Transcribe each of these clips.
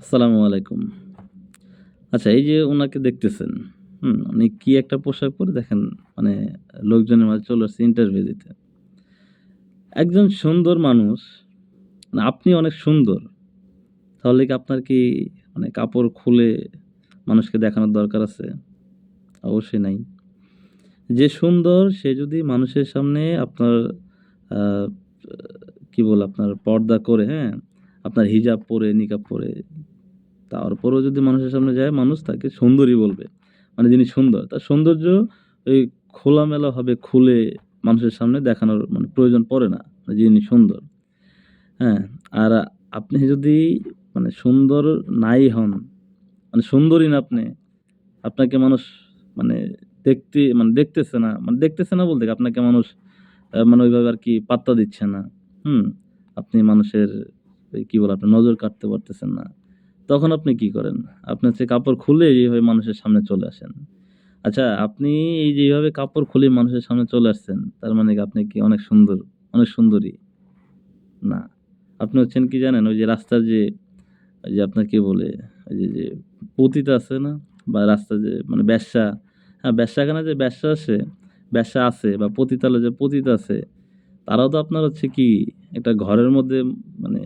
আসসালামু আলাইকুম। আচ্ছা এই যে উনাকে দেখতেছেন, উনি কি একটা পোশাক পরে দেখেন মানে লোকজনের মাঝে চলে আসছে ইন্টারভিউ দিতে। একজন সুন্দর মানুষ মানে আপনি অনেক সুন্দর। তাহলে কি আপনার কি মানে কাপড় খুলে মানুষকে দেখানোর দরকার আছে? অবশ্যই নাই। যে সুন্দর সে যদি মানুষের সামনে আপনার আ কি বলে আপনার পর্দা করে, হ্যাঁ? আপনার হিজাব পরে, নিকাব পরে তারপরেও যদি মানুষের সামনে যায় মানুষ তাকে সুন্দরী বলবে। মানে যিনি সুন্দর। তার সৌন্দর্য ওই খোলামেলাভাবে খুলে মানুষের সামনে দেখানোর মানে প্রয়োজন পড়ে না। যিনি সুন্দর। হ্যাঁ? আর আপনি যদি মানে সুন্দর নাই হন, মানে সুন্দরী না আপনি, আপনাকে মানুষ মানে দেখতেছে না। মানে দেখতেছে না বলতে কি আপনাকে মানুষ মানে ওইভাবে আরকি পাত্তা দিচ্ছে না। হুম? আপনি মানুষের ওই কি বলে আপনার নজর কাড়তে পারতেছেন না। তখন আপনি কি করেন? আপনি হচ্ছে কাপড় খুলে এইভাবে মানুষের সামনে চলে আসেন। আচ্ছা আপনি এই যে এইভাবে কাপড় খুলে মানুষের সামনে চলে আসছেন, তার মানে কি আপনি কি অনেক সুন্দর, অনেক সুন্দরী? না। আপনি হচ্ছেন কি জানেন? ওই যে রাস্তার যে ওই যে আপনার কি বলে? ওই যে পতিতা আছে না? বা রাস্তায় যে মানে বেশ্যা, হ্যাঁ, বেশ্যাখানায় যে বেশ্যা আসে বেশ্যা আছে বা পতিতালয়ে যে পতিতা আছে, তারাও তো আপনার হচ্ছে কি একটা ঘরের মধ্যে মানে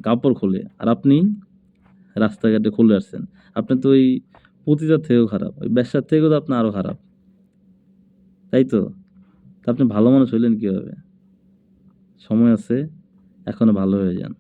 কাপড় খোলে। আর আপনি রাস্তাঘাটে খুলে আসছেন। আপনি তো ওই পতিতার থেকেও খারাপ। ওই বেশ্যার থেকেও তো আপনি আরো খারাপ। তাই তো? তো আপনি ভালো মানুষ হইলেন কিভাবে? সময় আছে, এখনো ভালো হয়ে যান।